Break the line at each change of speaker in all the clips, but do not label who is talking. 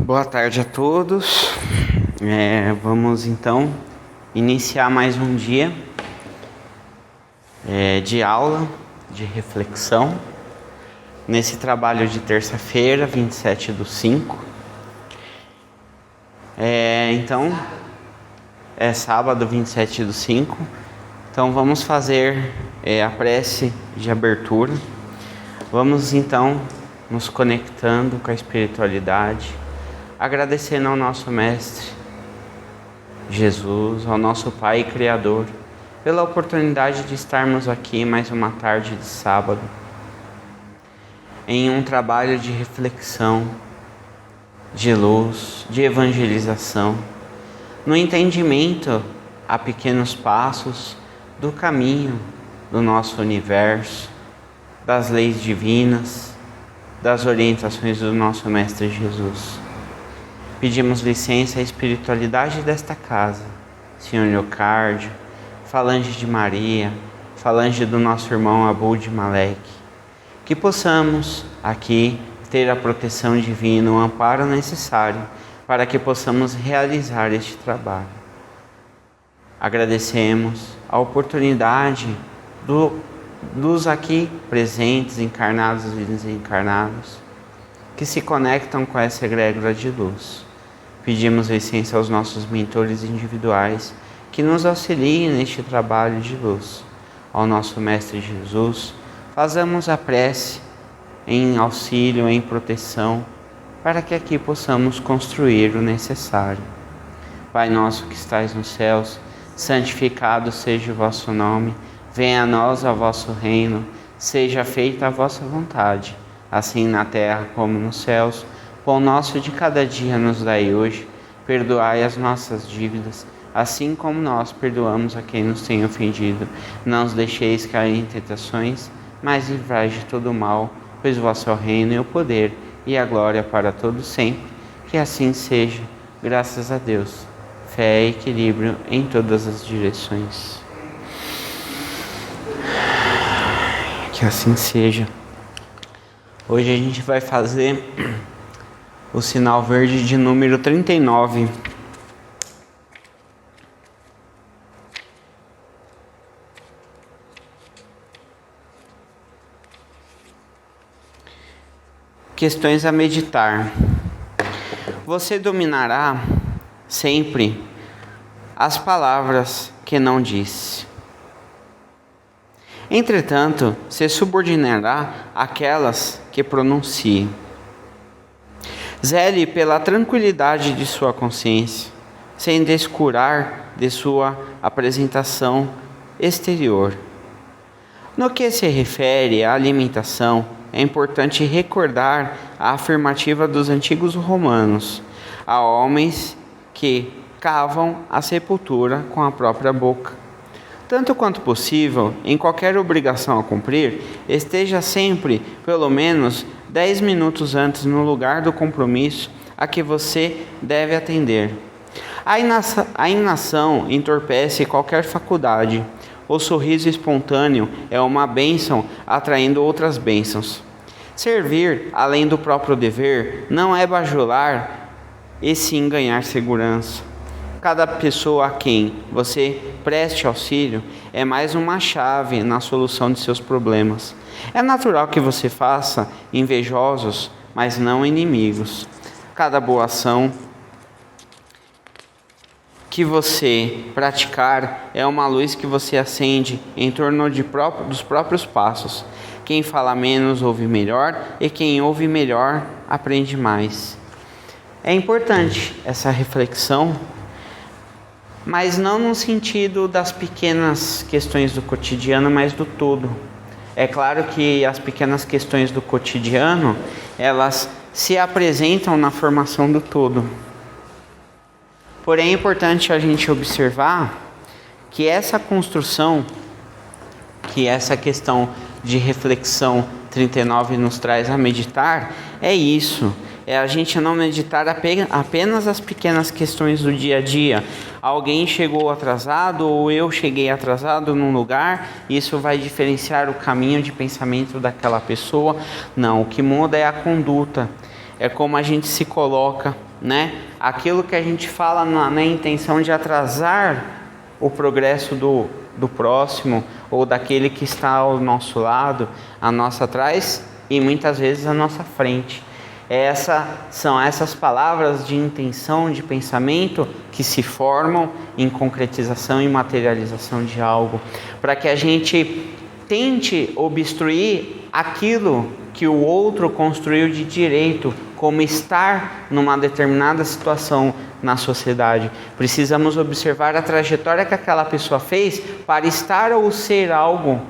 Boa tarde a todos. Vamos então iniciar mais um dia de aula, de reflexão, nesse trabalho de terça-feira, 27/5. Então, é sábado, 27/5. Então, vamos fazer a prece de abertura. Vamos então nos conectando com a espiritualidade, agradecendo ao nosso Mestre Jesus, ao nosso Pai e Criador, pela oportunidade de estarmos aqui mais uma tarde de sábado, em um trabalho de reflexão, de luz, de evangelização, no entendimento a pequenos passos do caminho do nosso universo, das leis divinas, das orientações do nosso Mestre Jesus. Pedimos licença à espiritualidade desta casa, Senhor Leocárdio, Falange de Maria, Falange do nosso irmão Abud Malek, que possamos aqui ter a proteção divina, o amparo necessário para que possamos realizar este trabalho. Agradecemos a oportunidade dos aqui presentes, encarnados e desencarnados, que se conectam com essa egrégora de luz. Pedimos licença aos nossos mentores individuais que nos auxiliem neste trabalho de luz. Ao nosso Mestre Jesus, fazemos a prece em auxílio, em proteção, para que aqui possamos construir o necessário. Pai nosso que estais nos céus, santificado seja o vosso nome, venha a nós o vosso reino, seja feita a vossa vontade, assim na terra como nos céus. Pão nosso de cada dia nos dai hoje, perdoai as nossas dívidas, assim como nós perdoamos a quem nos tem ofendido. Não os deixeis cair em tentações, mas livrai de todo mal, pois vosso é o reino e o poder e a glória para todos sempre. Que assim seja, graças a Deus. Fé e equilíbrio em todas as direções. Que assim seja. Hoje a gente vai fazer o sinal verde de número 39. Questões a meditar. Você dominará sempre as palavras que não disse. Entretanto, se subordinará àquelas que pronuncie. Zele pela tranquilidade de sua consciência, sem descurar de sua apresentação exterior. No que se refere à alimentação, é importante recordar a afirmativa dos antigos romanos: há homens que cavam a sepultura com a própria boca. Tanto quanto possível, em qualquer obrigação a cumprir, esteja sempre, pelo menos, 10 minutos antes no lugar do compromisso a que você deve atender. A inação entorpece qualquer faculdade. O sorriso espontâneo é uma bênção atraindo outras bênçãos. Servir, além do próprio dever, não é bajular e sim ganhar segurança. Cada pessoa a quem você preste auxílio é mais uma chave na solução de seus problemas. É natural que você faça invejosos, mas não inimigos. Cada boa ação que você praticar é uma luz que você acende em torno dos próprios passos. Quem fala menos ouve melhor, e quem ouve melhor aprende mais. É importante essa reflexão, mas não no sentido das pequenas questões do cotidiano, mas do todo. É claro que as pequenas questões do cotidiano, elas se apresentam na formação do todo. Porém, é importante a gente observar que essa construção, que essa questão de reflexão 39 nos traz a meditar, é isso. É a gente não meditar apenas as pequenas questões do dia a dia, alguém chegou atrasado ou eu cheguei atrasado num lugar, isso vai diferenciar o caminho de pensamento daquela pessoa. Não, o que muda é a conduta, é como a gente se coloca, né? Aquilo que a gente fala na intenção de atrasar o progresso do próximo ou daquele que está ao nosso lado, a nossa atrás e muitas vezes à nossa frente. São essas palavras de intenção, de pensamento que se formam em concretização e materialização de algo, para que a gente tente obstruir aquilo que o outro construiu de direito, como estar numa determinada situação na sociedade. Precisamos observar a trajetória que aquela pessoa fez para estar ou ser algo,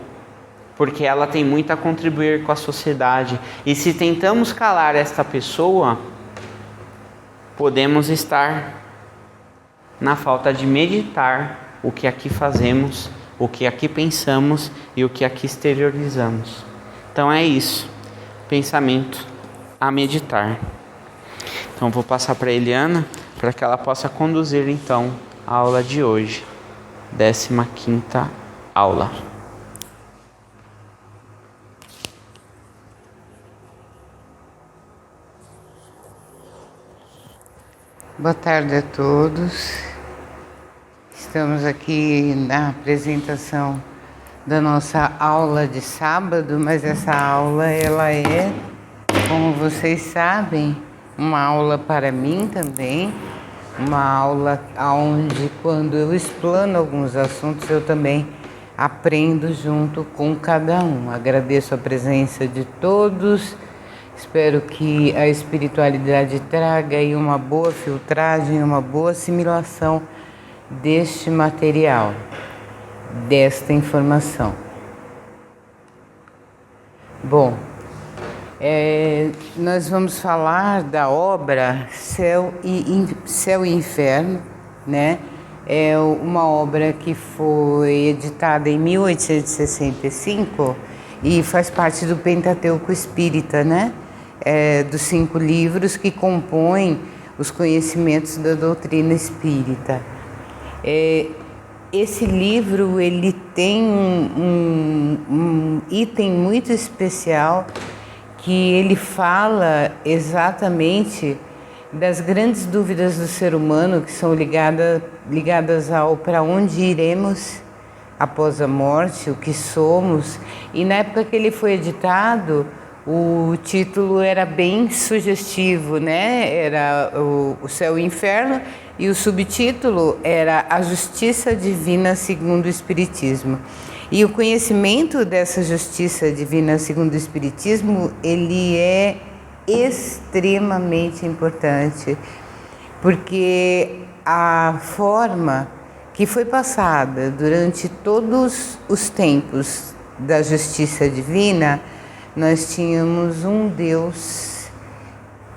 porque ela tem muito a contribuir com a sociedade. E se tentamos calar esta pessoa, podemos estar na falta de meditar o que aqui fazemos, o que aqui pensamos e o que aqui exteriorizamos. Então é isso, pensamento a meditar. Então vou passar para a Eliana, para que ela possa conduzir então a aula de hoje, 15ª aula.
Boa tarde a todos. Estamos aqui na apresentação da nossa aula de sábado, mas essa aula ela é, como vocês sabem, uma aula para mim também, uma aula onde quando eu explano alguns assuntos eu também aprendo junto com cada um. Agradeço a presença de todos. Espero que a espiritualidade traga aí uma boa filtragem, uma boa assimilação deste material, desta informação. Bom, nós vamos falar da obra Céu e Inferno, né? É uma obra que foi editada em 1865 e faz parte do Pentateuco Espírita, né? Dos 5 livros que compõem os conhecimentos da doutrina espírita. Esse livro ele tem um item muito especial que ele fala exatamente das grandes dúvidas do ser humano que são ligadas ao para onde iremos após a morte, o que somos. E na época que ele foi editado, o título era bem sugestivo, né? Era o Céu e o Inferno, e o subtítulo era A Justiça Divina segundo o Espiritismo. E o conhecimento dessa justiça divina segundo o Espiritismo, ele é extremamente importante, porque a forma que foi passada durante todos os tempos da justiça divina, nós tínhamos um Deus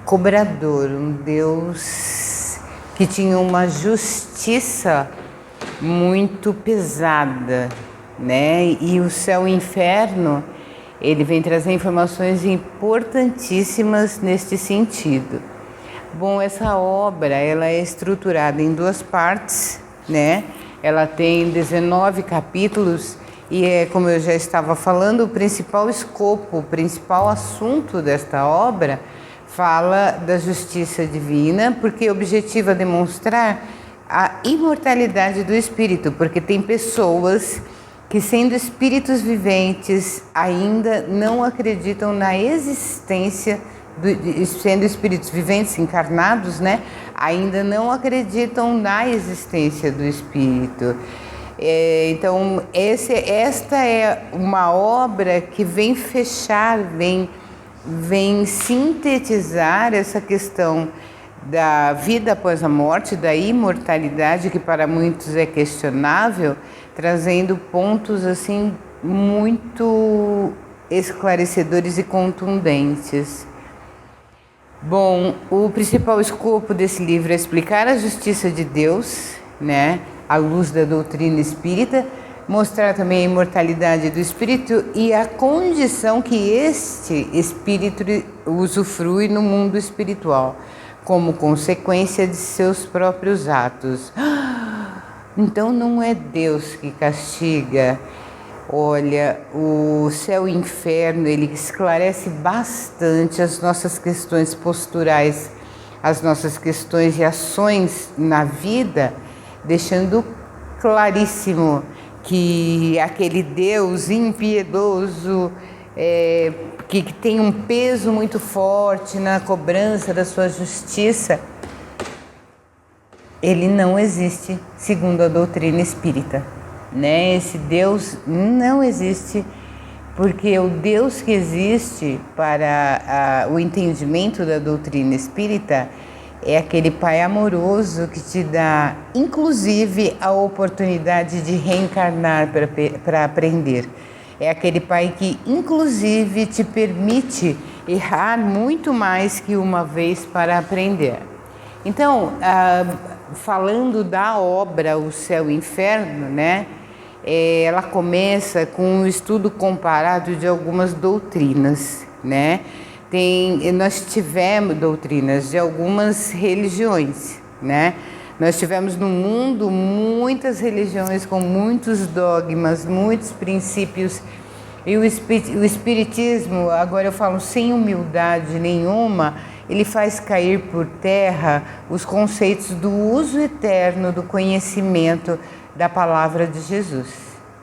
cobrador, um Deus que tinha uma justiça muito pesada, né? E o Céu e o Inferno, ele vem trazer informações importantíssimas neste sentido. Bom, essa obra ela é estruturada em 2 partes, né? Ela tem 19 capítulos. E como eu já estava falando, o principal escopo, o principal assunto desta obra fala da justiça divina, porque objetiva demonstrar a imortalidade do espírito, porque tem pessoas que, sendo espíritos viventes, ainda não acreditam na existência, sendo espíritos viventes encarnados, né? Ainda não acreditam na existência do espírito. Então, esta é uma obra que vem fechar, vem sintetizar essa questão da vida após a morte, da imortalidade, que para muitos é questionável, trazendo pontos assim muito esclarecedores e contundentes. Bom, o principal escopo desse livro é explicar a justiça de Deus, né, à luz da doutrina espírita, mostrar também a imortalidade do espírito e a condição que este espírito usufrui no mundo espiritual, como consequência de seus próprios atos. Então não é Deus que castiga. Olha, o céu e o inferno, ele esclarece bastante as nossas questões posturais, as nossas questões e ações na vida, deixando claríssimo que aquele Deus impiedoso, que tem um peso muito forte na cobrança da sua justiça, ele não existe segundo a doutrina espírita, né? Esse Deus não existe, porque o Deus que existe para o entendimento da doutrina espírita é aquele Pai amoroso que te dá, inclusive, a oportunidade de reencarnar para aprender. É aquele Pai que, inclusive, te permite errar muito mais que uma vez para aprender. Então, falando da obra O Céu e o Inferno, né? Ela começa com um estudo comparado de algumas doutrinas, né? Nós tivemos doutrinas de algumas religiões, né? Nós tivemos no mundo muitas religiões com muitos dogmas, muitos princípios. E o espiritismo, agora eu falo sem humildade nenhuma, ele faz cair por terra os conceitos do uso eterno do conhecimento da palavra de Jesus,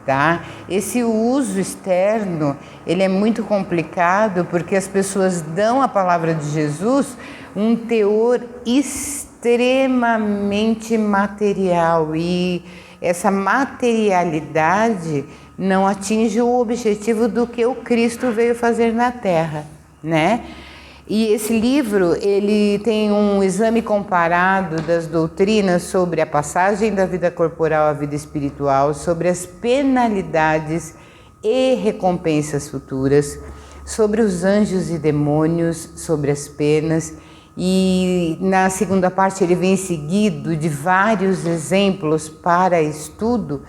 tá? Esse uso externo, ele é muito complicado porque as pessoas dão à palavra de Jesus um teor extremamente material e essa materialidade não atinge o objetivo do que o Cristo veio fazer na Terra, né? E esse livro, ele tem um exame comparado das doutrinas sobre a passagem da vida corporal à vida espiritual, sobre as penalidades e recompensas futuras, sobre os anjos e demônios, sobre as penas. E na segunda parte ele vem seguido de vários exemplos para estudo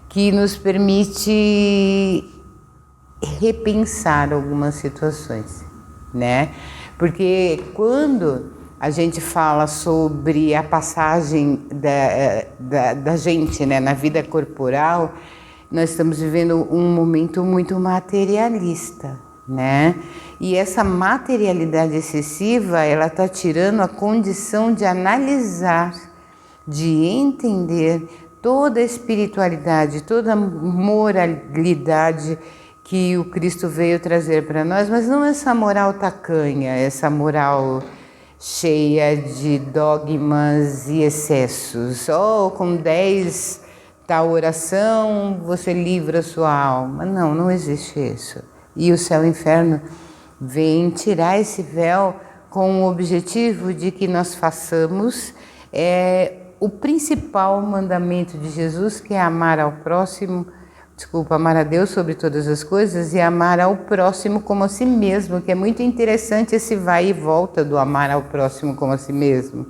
que nos permite repensar algumas situações, né? Porque quando a gente fala sobre a passagem da gente, né, na vida corporal, nós estamos vivendo um momento muito materialista, né? E essa materialidade excessiva, ela está tirando a condição de analisar, de entender toda a espiritualidade, toda a moralidade que o Cristo veio trazer para nós, mas não essa moral tacanha, essa moral cheia de dogmas e excessos. Com 10 tal oração você livra a sua alma. Não, não existe isso. E o céu e o inferno vem tirar esse véu com o objetivo de que nós façamos o principal mandamento de Jesus, que é amar ao próximo, amar a Deus sobre todas as coisas e amar ao próximo como a si mesmo, que é muito interessante esse vai e volta do amar ao próximo como a si mesmo.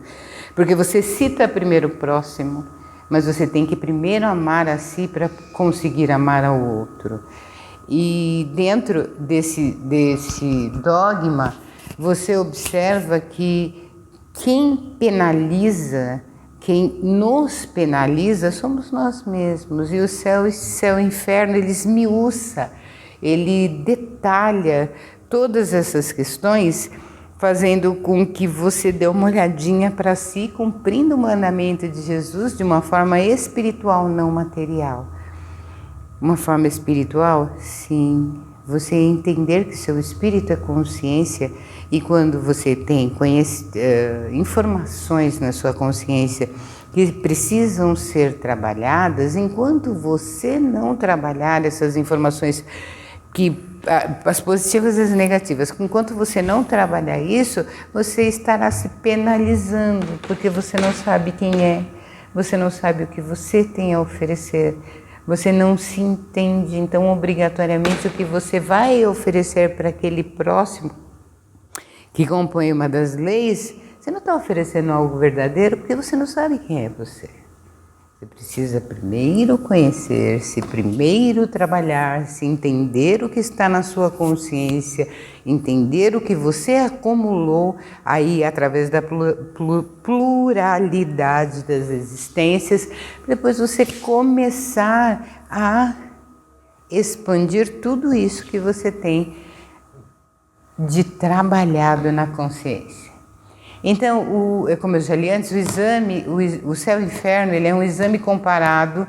Porque você cita primeiro o próximo, mas você tem que primeiro amar a si para conseguir amar ao outro. E dentro desse dogma, você observa que quem penaliza, quem nos penaliza somos nós mesmos. E o céu e o inferno, ele esmiuça, ele detalha todas essas questões, fazendo com que você dê uma olhadinha para si, cumprindo o mandamento de Jesus de uma forma espiritual, não material. Uma forma espiritual? Sim. Você entender que seu espírito é consciência, e quando você tem informações na sua consciência que precisam ser trabalhadas, enquanto você não trabalhar essas informações, as positivas e as negativas, enquanto você não trabalhar isso, você estará se penalizando, porque você não sabe quem é, você não sabe o que você tem a oferecer. Você não se entende, então obrigatoriamente o que você vai oferecer para aquele próximo que compõe uma das leis, você não está oferecendo algo verdadeiro porque você não sabe quem é você. Você precisa primeiro conhecer-se, primeiro trabalhar-se, entender o que está na sua consciência, entender o que você acumulou aí através da pluralidade das existências, depois você começar a expandir tudo isso que você tem de trabalhado na consciência. Então, como eu já li antes, o céu e o inferno, ele é um exame comparado,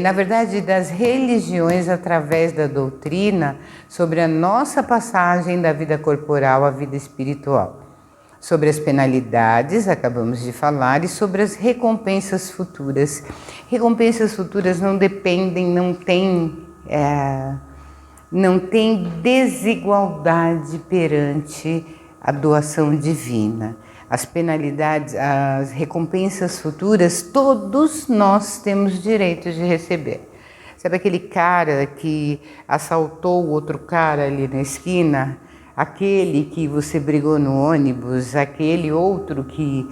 na verdade, das religiões através da doutrina sobre a nossa passagem da vida corporal à vida espiritual. Sobre as penalidades, acabamos de falar, e sobre as recompensas futuras. Recompensas futuras não dependem, não tem desigualdade perante a doação divina. As penalidades, as recompensas futuras, todos nós temos direito de receber. Sabe aquele cara que assaltou o outro cara ali na esquina? Aquele que você brigou no ônibus? Aquele outro que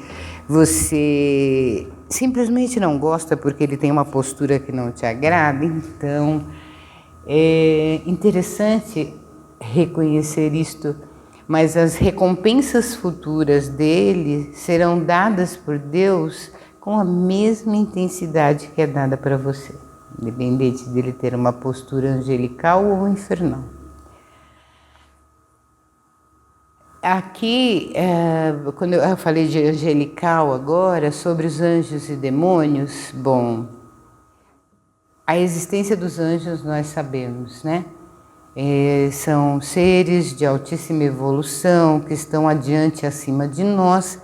você simplesmente não gosta porque ele tem uma postura que não te agrada? Então, é interessante reconhecer isto. Mas as recompensas futuras dele serão dadas por Deus com a mesma intensidade que é dada para você, independente dele ter uma postura angelical ou infernal. Aqui, quando eu falei de angelical agora, sobre os anjos e demônios, bom, a existência dos anjos nós sabemos, né? São seres de altíssima evolução que estão adiante acima de nós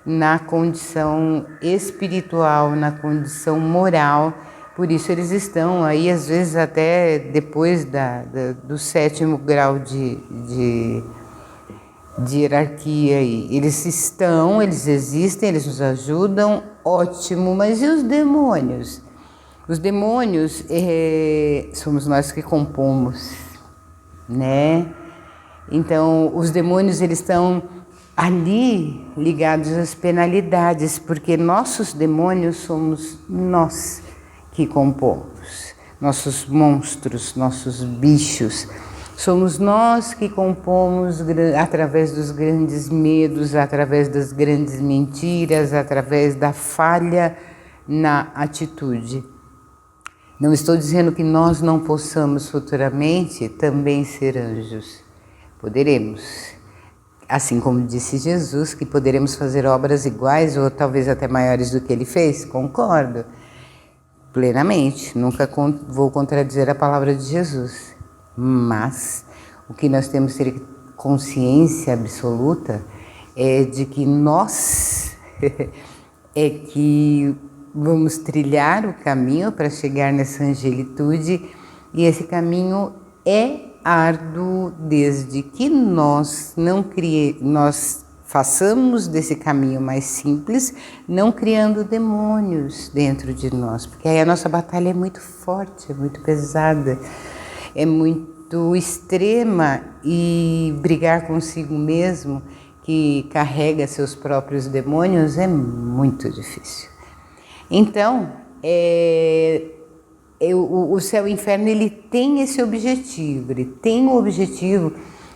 na condição espiritual, na condição moral. Por isso eles estão aí às vezes até depois do 7º grau de hierarquia aí. Eles existem, eles nos ajudam, ótimo, mas e os demônios? Os demônios somos nós que compomos, né? Então, os demônios eles estão ali ligados às penalidades, porque nossos demônios somos nós que compomos, nossos monstros, nossos bichos, somos nós que compomos através dos grandes medos, através das grandes mentiras, através da falha na atitude. Não estou dizendo que nós não possamos futuramente também ser anjos. Poderemos. Assim como disse Jesus, que poderemos fazer obras iguais ou talvez até maiores do que ele fez. Concordo plenamente. Nunca vou contradizer a palavra de Jesus. Mas o que nós temos que ter consciência absoluta é de que nós é que vamos trilhar o caminho para chegar nessa angelitude, e esse caminho é árduo desde que nós façamos desse caminho mais simples, não criando demônios dentro de nós, porque aí a nossa batalha é muito forte, é muito pesada, é muito extrema, e brigar consigo mesmo, que carrega seus próprios demônios, é muito difícil. Então, o céu e o inferno ele tem esse objetivo, ele tem o objetivo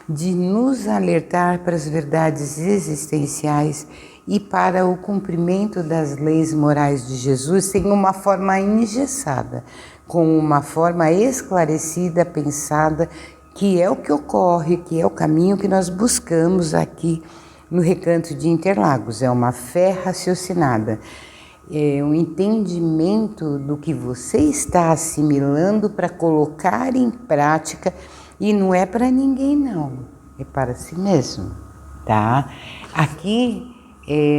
de nos alertar para as verdades existenciais e para o cumprimento das leis morais de Jesus sem uma forma engessada, com uma forma esclarecida, pensada, que é o que ocorre, que é o caminho que nós buscamos aqui no Recanto de Interlagos. É uma fé raciocinada. É um entendimento do que você está assimilando para colocar em prática, e não é para ninguém não, é para si mesmo, tá? Aqui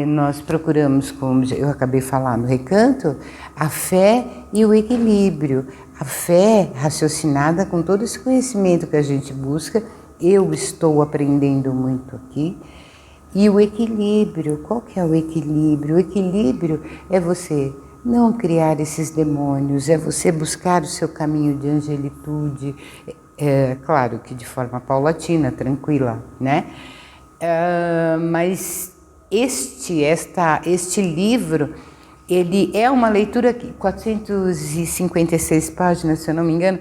nós procuramos, como eu acabei de falar no Recanto, a fé e o equilíbrio. A fé raciocinada com todo esse conhecimento que a gente busca, eu estou aprendendo muito aqui. E o equilíbrio, qual que é o equilíbrio? O equilíbrio é você não criar esses demônios, é você buscar o seu caminho de angelitude, claro que de forma paulatina, tranquila, né? Mas este livro, ele é uma leitura que 456 páginas, se eu não me engano,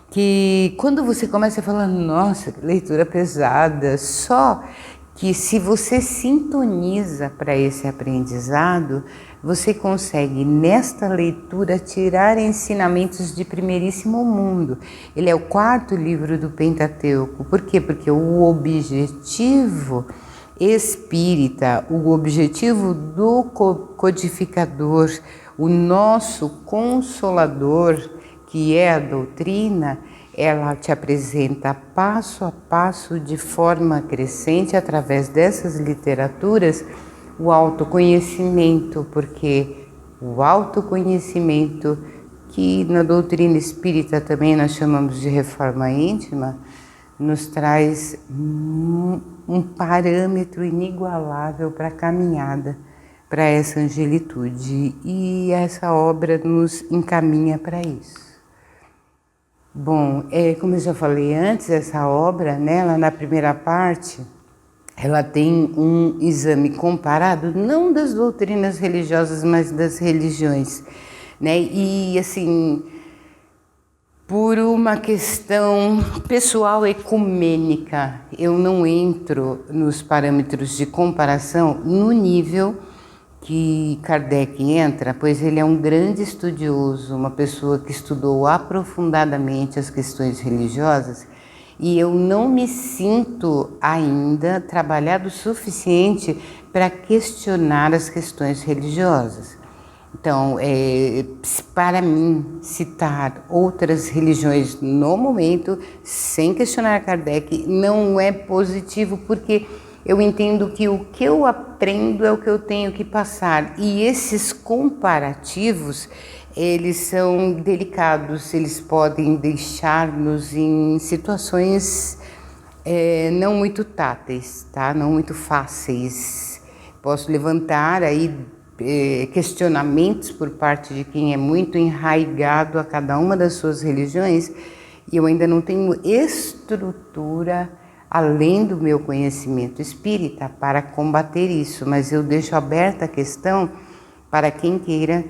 que quando você começa a falar, nossa, que leitura pesada, só que se você sintoniza para esse aprendizado, você consegue nesta leitura tirar ensinamentos de primeiríssimo mundo. Ele é o 4º livro do Pentateuco. Por quê? Porque o objetivo espírita, o objetivo do codificador, o nosso consolador, que é a doutrina, ela te apresenta passo a passo, de forma crescente, através dessas literaturas, o autoconhecimento, porque o autoconhecimento, que na doutrina espírita também nós chamamos de reforma íntima, nos traz um parâmetro inigualável para a caminhada, para essa angelitude, e essa obra nos encaminha para isso. Bom, como eu já falei antes, essa obra, né, ela na primeira parte, ela tem um exame comparado, não das doutrinas religiosas, mas das religiões, né? E assim, por uma questão pessoal ecumênica, eu não entro nos parâmetros de comparação no nível que Kardec entra, pois ele é um grande estudioso, uma pessoa que estudou aprofundadamente as questões religiosas, e eu não me sinto ainda trabalhado o suficiente para questionar as questões religiosas. Então, para mim, citar outras religiões no momento, sem questionar Kardec, não é positivo, porque eu entendo que o que eu aprendo é o que eu tenho que passar. E esses comparativos, eles são delicados, eles podem deixar-nos em situações não muito táteis, tá? Não muito fáceis. Posso levantar aí questionamentos por parte de quem é muito enraigado a cada uma das suas religiões, e eu ainda não tenho estrutura, além do meu conhecimento espírita, para combater isso, mas eu deixo aberta a questão para quem queira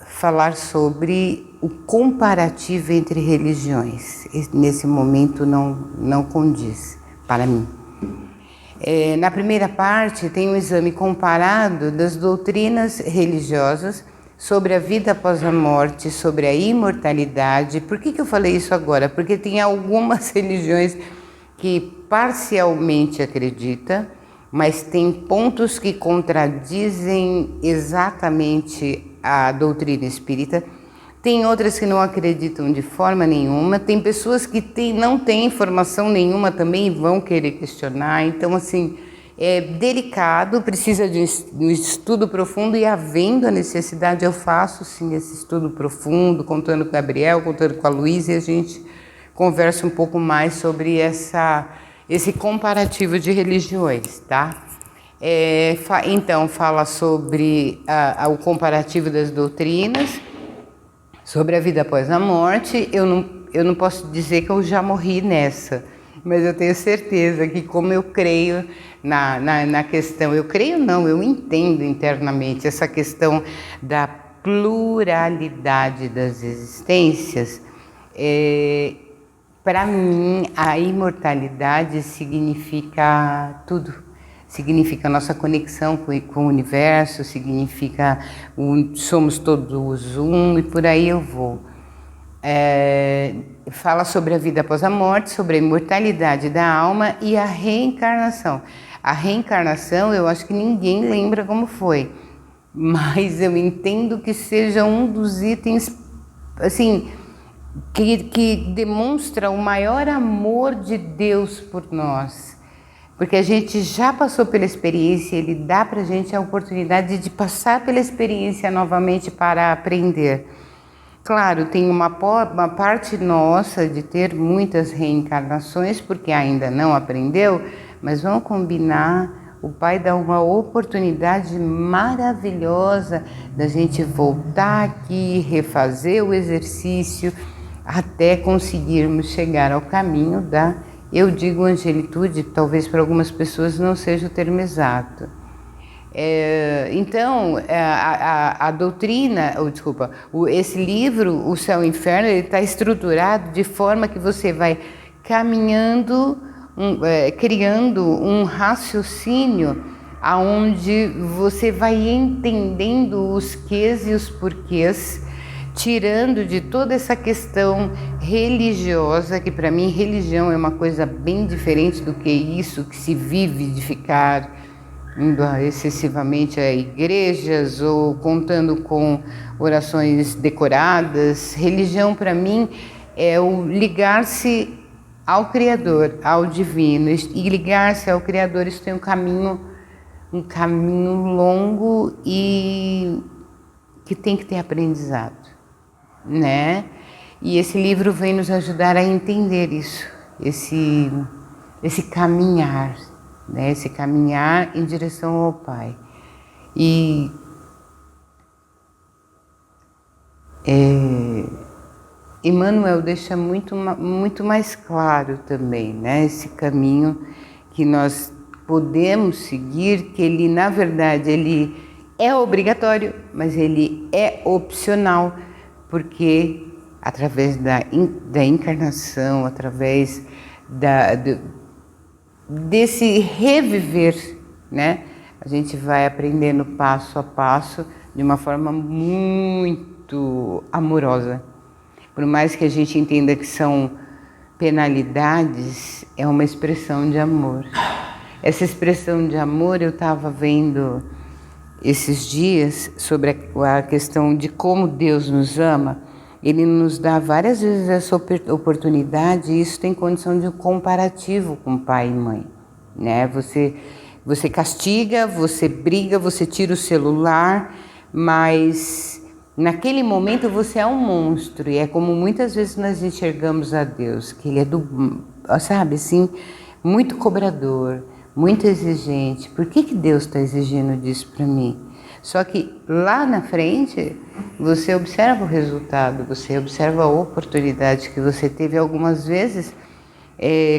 falar sobre o comparativo entre religiões. Nesse momento não condiz para mim. Na primeira parte tem um exame comparado das doutrinas religiosas sobre a vida após a morte, sobre a imortalidade. Por que eu falei isso agora? Porque tem algumas religiões que parcialmente acreditam, mas tem pontos que contradizem exatamente a doutrina espírita. Tem outras que não acreditam de forma nenhuma. Tem pessoas que não têm informação nenhuma também e vão querer questionar. Então, assim, é delicado, precisa de um estudo profundo, e havendo a necessidade, eu faço sim esse estudo profundo, contando com o Gabriel, contando com a Luísa, e a gente conversa um pouco mais sobre esse comparativo de religiões, tá? Então, fala sobre o comparativo das doutrinas, sobre a vida após a morte. Eu não posso dizer que eu já morri nessa, mas eu tenho certeza que, como eu creio na questão, eu entendo internamente essa questão da pluralidade das existências. Para mim, a imortalidade significa tudo. Significa a nossa conexão com o universo, significa somos todos um, e por aí eu vou. Fala sobre a vida após a morte, sobre a imortalidade da alma e a reencarnação. A reencarnação, eu acho que ninguém lembra como foi, mas eu entendo que seja um dos itens, assim, que demonstra o maior amor de Deus por nós. Porque a gente já passou pela experiência, ele dá para a gente a oportunidade de passar pela experiência novamente para aprender. Claro, tem uma parte nossa de ter muitas reencarnações, porque ainda não aprendeu, mas vamos combinar, o Pai dá uma oportunidade maravilhosa da gente voltar aqui, refazer o exercício, até conseguirmos chegar ao caminho eu digo angelitude, talvez para algumas pessoas não seja o termo exato, Então, a doutrina, esse livro, O Céu e o Inferno, ele está estruturado de forma que você vai caminhando, criando um raciocínio aonde você vai entendendo os quês e os porquês, tirando de toda essa questão religiosa, que para mim religião é uma coisa bem diferente do que isso que se vive de ficar indo excessivamente a igrejas ou contando com orações decoradas. Religião para mim é o ligar-se ao Criador, ao Divino, e ligar-se ao Criador, isso tem um caminho longo e que tem que ter aprendizado, né? E esse livro vem nos ajudar a entender isso, esse caminhar, né? Esse caminhar em direção ao Pai. E Emmanuel deixa muito mais claro também, né? Esse caminho que nós podemos seguir, que ele, na verdade, ele é obrigatório, mas ele é opcional, porque através da encarnação, através desse reviver, né? A gente vai aprendendo passo a passo de uma forma muito amorosa. Por mais que a gente entenda que são penalidades, é uma expressão de amor. Essa expressão de amor eu estava vendo esses dias sobre a questão de como Deus nos ama. Ele nos dá várias vezes essa oportunidade, e isso tem condição de um comparativo com pai e mãe, né? Você castiga, você briga, você tira o celular, mas naquele momento você é um monstro, e é como muitas vezes nós enxergamos a Deus, que ele é sabe assim, muito cobrador, muito exigente. Por que Deus está exigindo disso para mim? Só que lá na frente você observa o resultado, você observa a oportunidade que você teve algumas vezes,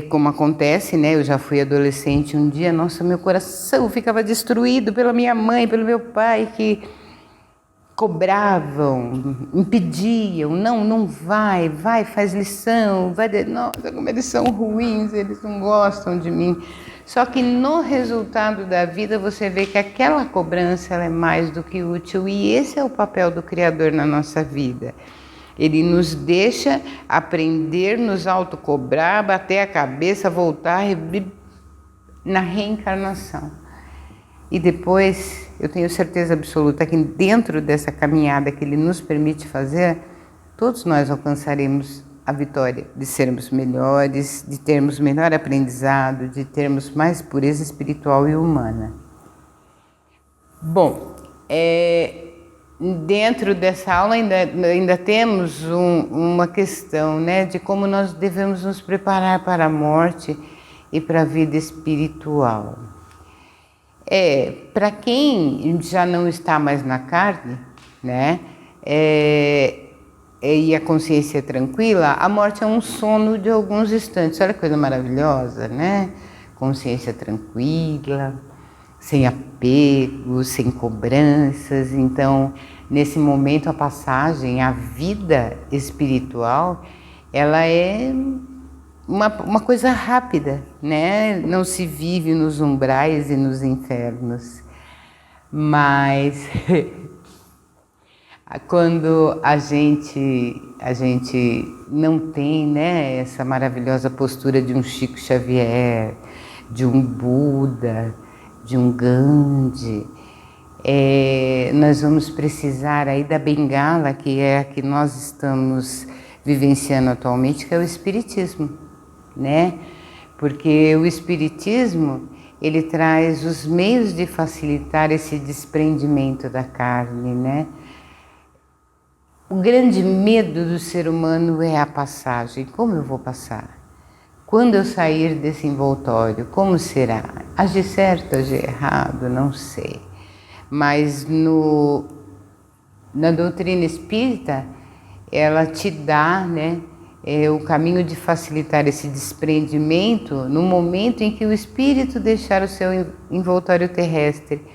como acontece, né? Eu já fui adolescente um dia, nossa, meu coração ficava destruído pela minha mãe, pelo meu pai, que cobravam, impediam, não vai, faz lição, nossa, como eles são ruins, eles não gostam de mim. Só que no resultado da vida você vê que aquela cobrança ela é mais do que útil, e esse é o papel do Criador na nossa vida. Ele nos deixa aprender, nos autocobrar, bater a cabeça, voltar na reencarnação. E depois, eu tenho certeza absoluta que dentro dessa caminhada que Ele nos permite fazer, todos nós alcançaremos a vitória de sermos melhores, de termos melhor aprendizado, de termos mais pureza espiritual e humana. Bom, dentro dessa aula ainda temos uma questão, né, de como nós devemos nos preparar para a morte e para a vida espiritual. Para quem já não está mais na carne, né, e a consciência tranquila, a morte é um sono de alguns instantes. Olha que coisa maravilhosa, né? Consciência tranquila, sem apego, sem cobranças. Então, nesse momento, a passagem, a vida espiritual, ela é uma coisa rápida, né? Não se vive nos umbrais e nos infernos. Mas quando a gente não tem, né, essa maravilhosa postura de um Chico Xavier, de um Buda, de um Gandhi, nós vamos precisar aí da bengala, que é a que nós estamos vivenciando atualmente, que é o Espiritismo, né? Porque o Espiritismo, ele traz os meios de facilitar esse desprendimento da carne, né? O grande medo do ser humano é a passagem. Como eu vou passar? Quando eu sair desse envoltório, como será? Agir certo, agir errado, não sei. Mas na doutrina espírita, ela te dá, né, o caminho de facilitar esse desprendimento no momento em que o espírito deixar o seu envoltório terrestre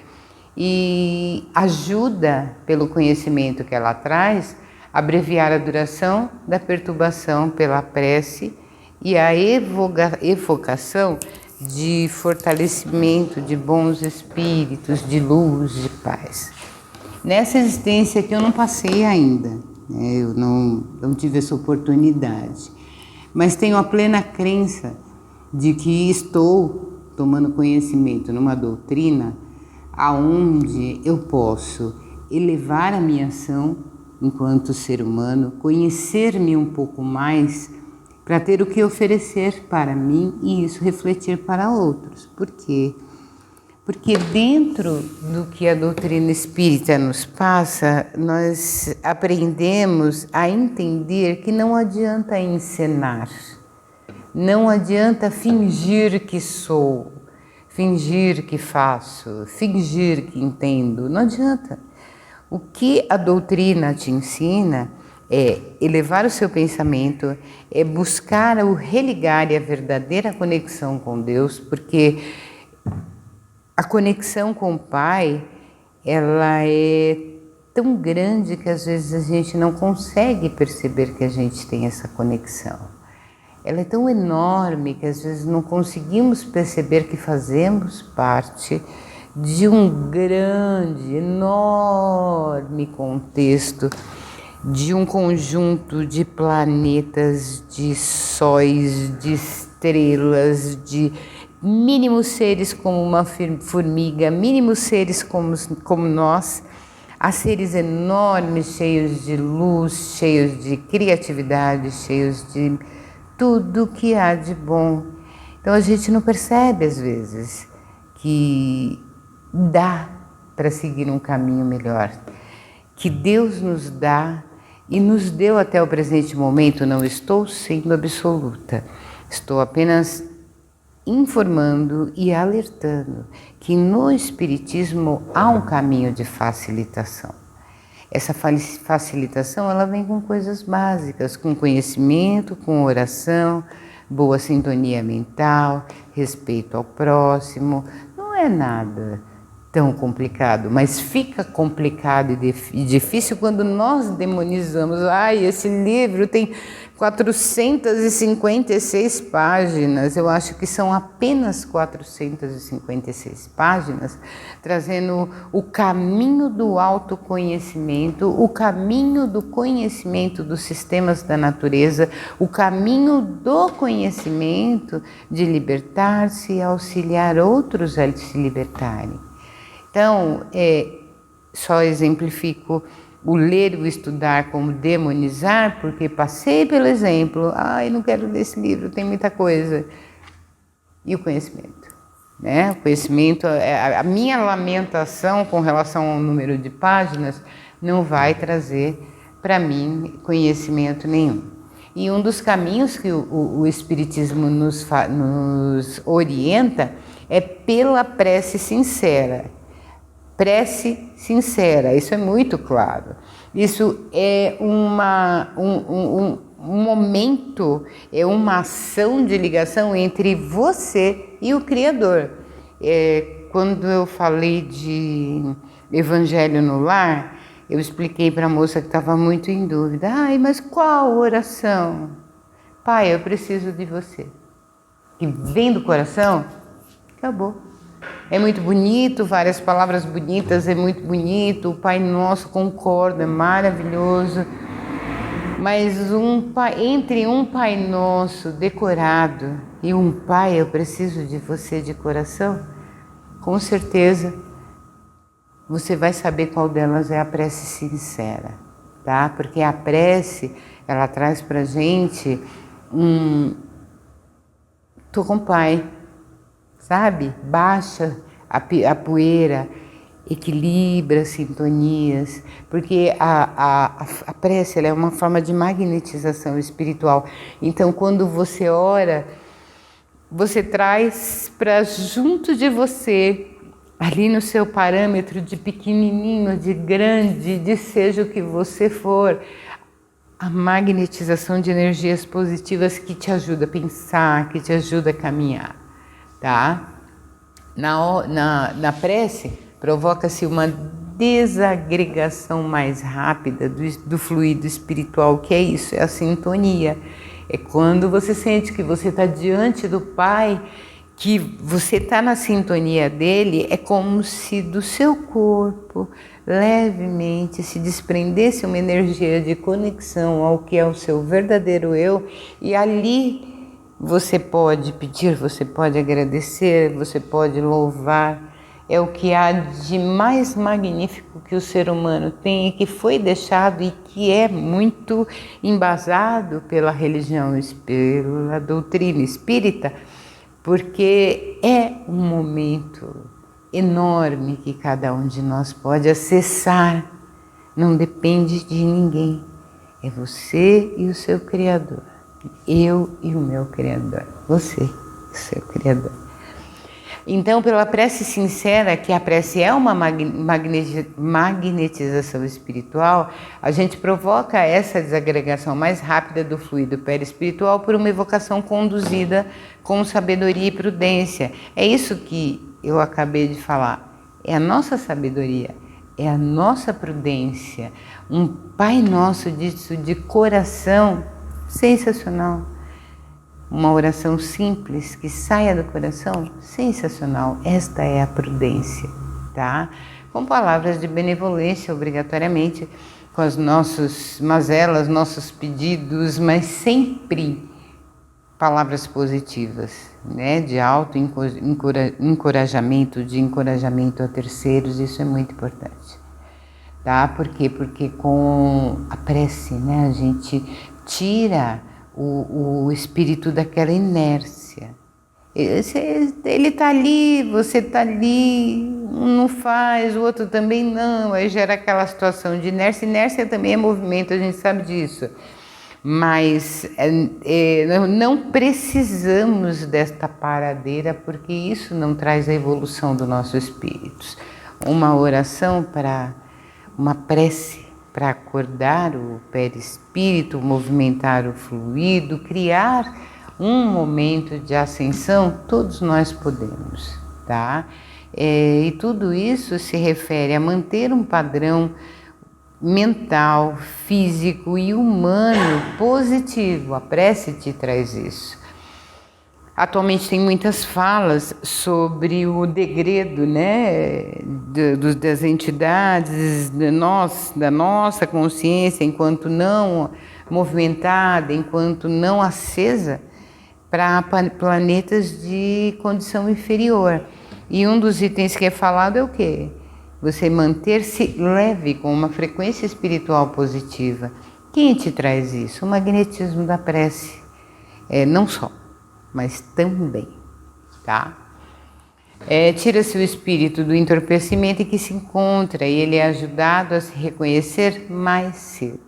e ajuda, pelo conhecimento que ela traz, a abreviar a duração da perturbação pela prece e a evocação de fortalecimento de bons espíritos, de luz, de paz. Nessa existência aqui eu não passei ainda, né? Eu não tive essa oportunidade, mas tenho a plena crença de que estou tomando conhecimento numa doutrina aonde eu posso elevar a minha ação enquanto ser humano, conhecer-me um pouco mais para ter o que oferecer para mim e isso refletir para outros. Por quê? Porque dentro do que a doutrina espírita nos passa, nós aprendemos a entender que não adianta encenar, não adianta fingir que sou, fingir que faço, fingir que entendo, não adianta. O que a doutrina te ensina é elevar o seu pensamento, é buscar o religar e a verdadeira conexão com Deus, porque a conexão com o Pai, ela é tão grande que às vezes a gente não consegue perceber que a gente tem essa conexão. Ela é tão enorme que às vezes não conseguimos perceber que fazemos parte de um grande, enorme contexto, de um conjunto de planetas, de sóis, de estrelas, de mínimos seres como uma formiga, mínimos seres como nós, a seres enormes, cheios de luz, cheios de criatividade, cheios de tudo que há de bom. Então a gente não percebe às vezes que dá para seguir um caminho melhor, que Deus nos dá e nos deu até o presente momento. Não estou sendo absoluta, estou apenas informando e alertando que no Espiritismo há um caminho de facilitação. Essa facilitação ela vem com coisas básicas, com conhecimento, com oração, boa sintonia mental, respeito ao próximo. Não é nada tão complicado, mas fica complicado e difícil quando nós demonizamos. Ai, esse livro tem 456 páginas, eu acho que são apenas 456 páginas, trazendo o caminho do autoconhecimento, o caminho do conhecimento dos sistemas da natureza, o caminho do conhecimento de libertar-se e auxiliar outros a se libertarem. Então, só exemplifico o ler e o estudar como demonizar, porque passei pelo exemplo, não quero ler esse livro, tem muita coisa. E o conhecimento, né? O conhecimento, a minha lamentação com relação ao número de páginas não vai trazer para mim conhecimento nenhum. E um dos caminhos que o Espiritismo nos orienta é pela prece sincera. Prece sincera, isso é muito claro. Isso é um momento, é uma ação de ligação entre você e o Criador. Quando eu falei de Evangelho no Lar, eu expliquei para a moça que estava muito em dúvida. Mas qual oração? Pai, eu preciso de você. Que vem do coração, acabou. É muito bonito, várias palavras bonitas, é muito bonito, o Pai Nosso, concordo, é maravilhoso, mas entre um Pai Nosso decorado e um Pai, eu preciso de você de coração, com certeza você vai saber qual delas é a prece sincera, tá? Porque a prece, ela traz pra gente tô com o Pai, sabe? Baixa a poeira, equilibra as sintonias, porque a prece ela é uma forma de magnetização espiritual. Então, quando você ora, você traz para junto de você, ali no seu parâmetro de pequenininho, de grande, de seja o que você for, a magnetização de energias positivas que te ajuda a pensar, que te ajuda a caminhar. Tá? Na prece, provoca-se uma desagregação mais rápida do fluido espiritual, que é isso, é a sintonia. É quando você sente que você está diante do Pai, que você está na sintonia dele, é como se do seu corpo levemente se desprendesse uma energia de conexão ao que é o seu verdadeiro eu, e ali você pode pedir, você pode agradecer, você pode louvar. É o que há de mais magnífico que o ser humano tem e que foi deixado e que é muito embasado pela religião, pela doutrina espírita, porque é um momento enorme que cada um de nós pode acessar. Não depende de ninguém. É você e o seu Criador. Eu e o meu Criador. Você e o seu Criador. Então, pela prece sincera, que a prece é uma magnetização espiritual, a gente provoca essa desagregação mais rápida do fluido perispiritual por uma evocação conduzida com sabedoria e prudência. É isso que eu acabei de falar. É a nossa sabedoria, é a nossa prudência. Um Pai Nosso disso de coração sensacional. Uma oração simples que saia do coração, sensacional. Esta é a prudência, tá? Com palavras de benevolência, obrigatoriamente, com as nossas mazelas, nossos pedidos, mas sempre palavras positivas, né? De encorajamento, de encorajamento a terceiros, isso é muito importante, tá? Por quê? Porque com a prece, né, a gente tira o espírito daquela inércia. Ele está ali, você está ali, um não faz, o outro também não, aí gera aquela situação de inércia. Inércia também é movimento, a gente sabe disso. Mas não precisamos desta paradeira, porque isso não traz a evolução do nosso espírito. Uma oração uma prece para acordar o perispírito, movimentar o fluido, criar um momento de ascensão, todos nós podemos, tá? E tudo isso se refere a manter um padrão mental, físico e humano positivo. A prece te traz isso. Atualmente tem muitas falas sobre o degredo, né, das entidades, da nossa consciência enquanto não movimentada, enquanto não acesa, para planetas de condição inferior. E um dos itens que é falado é o quê? Você manter-se leve com uma frequência espiritual positiva. Quem te traz isso? O magnetismo da prece. Não só, mas também, tá? Tira-se o espírito do entorpecimento em que se encontra e ele é ajudado a se reconhecer mais cedo.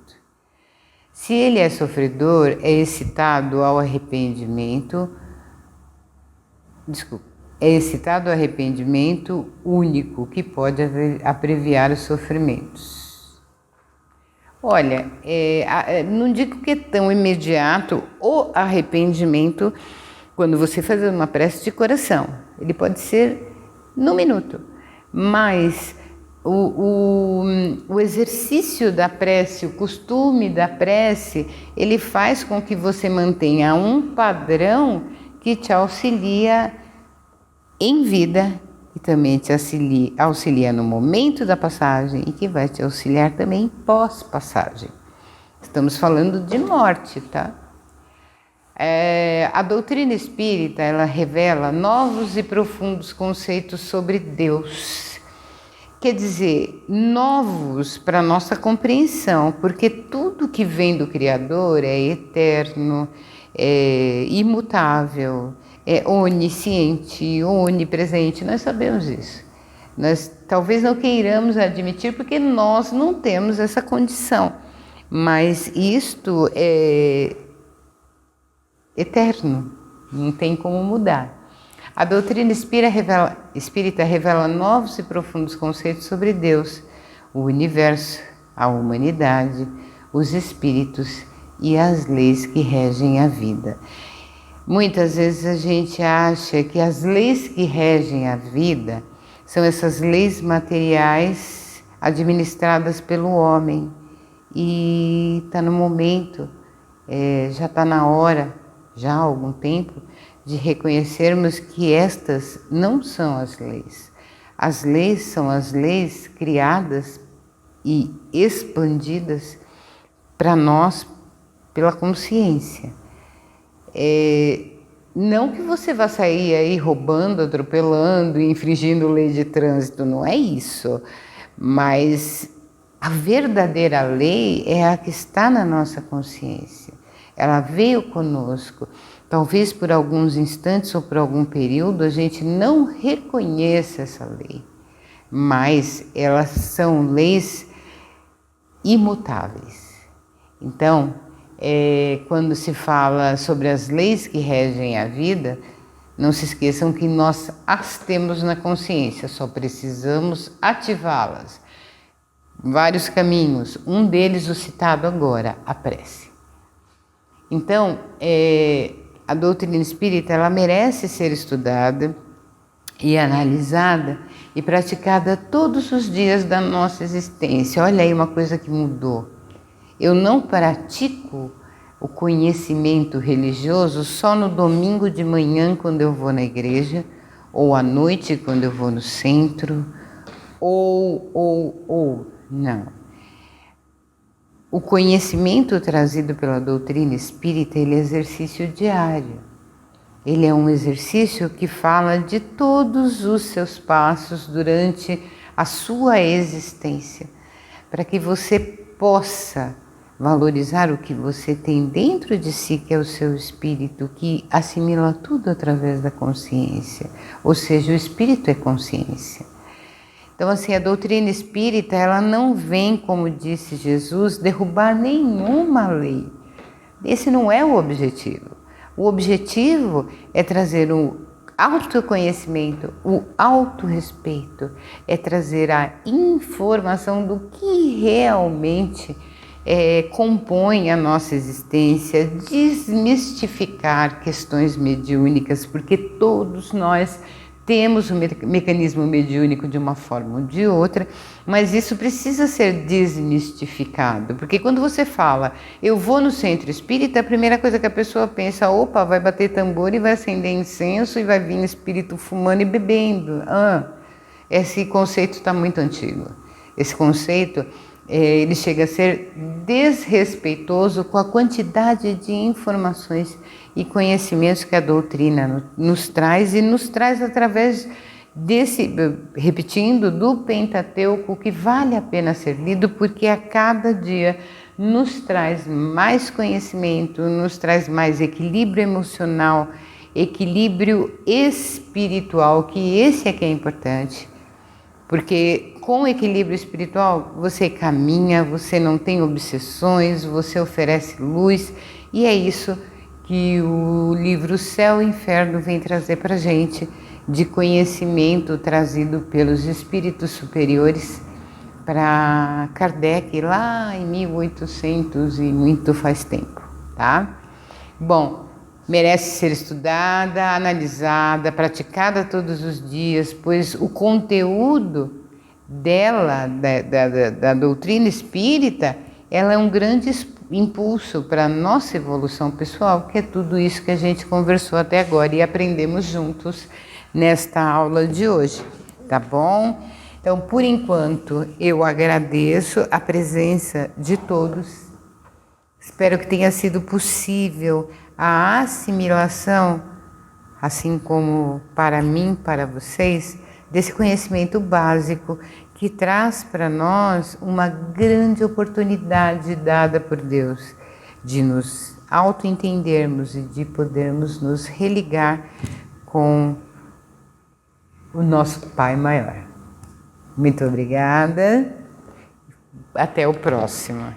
Se ele é sofredor, é excitado ao arrependimento, é excitado ao arrependimento único que pode abreviar os sofrimentos. Olha, não digo que é tão imediato o arrependimento quando você faz uma prece de coração. Ele pode ser num minuto, mas o exercício da prece, o costume da prece, ele faz com que você mantenha um padrão que te auxilia em vida e também te auxilia no momento da passagem e que vai te auxiliar também pós-passagem. Estamos falando de morte, tá? A doutrina espírita, ela revela novos e profundos conceitos sobre Deus. Quer dizer, novos para a nossa compreensão, porque tudo que vem do Criador é eterno, é imutável, é onisciente, onipresente. Nós sabemos isso. Nós talvez não queiramos admitir porque nós não temos essa condição, mas isto é eterno, não tem como mudar. A doutrina espírita revela novos e profundos conceitos sobre Deus, o universo, a humanidade, os espíritos e as leis que regem a vida. Muitas vezes a gente acha que as leis que regem a vida São essas leis materiais administradas pelo homem. E está no momento, já está na hora, já há algum tempo, de reconhecermos que estas não são as leis. As leis são as leis criadas e expandidas para nós pela consciência. Não que você vá sair aí roubando, atropelando, infringindo lei de trânsito, não é isso. Mas a verdadeira lei é a que está na nossa consciência. Ela veio conosco. Talvez por alguns instantes ou por algum período a gente não reconheça essa lei, mas elas são leis imutáveis. Então, quando se fala sobre as leis que regem a vida, não se esqueçam que nós as temos na consciência, só precisamos ativá-las. Vários caminhos, um deles o citado agora, a prece. Então, a doutrina espírita, ela merece ser estudada e analisada e praticada todos os dias da nossa existência. Olha aí uma coisa que mudou. Eu não pratico o conhecimento religioso só no domingo de manhã, quando eu vou na igreja, ou à noite, quando eu vou no centro, não. O conhecimento trazido pela doutrina espírita, ele é exercício diário. Ele é um exercício que fala de todos os seus passos durante a sua existência, para que você possa valorizar o que você tem dentro de si, que é o seu espírito, que assimila tudo através da consciência. Ou seja, o espírito é consciência. Então, assim, a doutrina espírita, ela não vem, como disse Jesus, derrubar nenhuma lei. Esse não é o objetivo. O objetivo é trazer o autoconhecimento, o autorrespeito, é trazer a informação do que realmente compõe a nossa existência, desmistificar questões mediúnicas, porque todos nós temos um mecanismo mediúnico de uma forma ou de outra, mas isso precisa ser desmistificado, porque quando você fala, eu vou no centro espírita, a primeira coisa que a pessoa pensa, opa, vai bater tambor e vai acender incenso e vai vir espírito fumando e bebendo. Esse conceito está muito antigo. Esse conceito, ele chega a ser desrespeitoso com a quantidade de informações e conhecimentos que a doutrina nos traz, e nos traz através desse, repetindo, do Pentateuco, que vale a pena ser lido, porque a cada dia nos traz mais conhecimento, nos traz mais equilíbrio emocional, equilíbrio espiritual, que esse é que é importante, porque com o equilíbrio espiritual você caminha, você não tem obsessões, você oferece luz, e é isso que o livro Céu e Inferno vem trazer para a gente, de conhecimento trazido pelos espíritos superiores para Kardec lá em 1800 e muito faz tempo, tá? Bom, merece ser estudada, analisada, praticada todos os dias, pois o conteúdo dela, da doutrina espírita, ela é um grande impulso para a nossa evolução pessoal, que é tudo isso que a gente conversou até agora e aprendemos juntos nesta aula de hoje, tá bom? Então, por enquanto, eu agradeço a presença de todos. Espero que tenha sido possível a assimilação, assim como para mim, para vocês, desse conhecimento básico que traz para nós uma grande oportunidade dada por Deus de nos auto-entendermos e de podermos nos religar com o nosso Pai Maior. Muito obrigada. Até o próximo.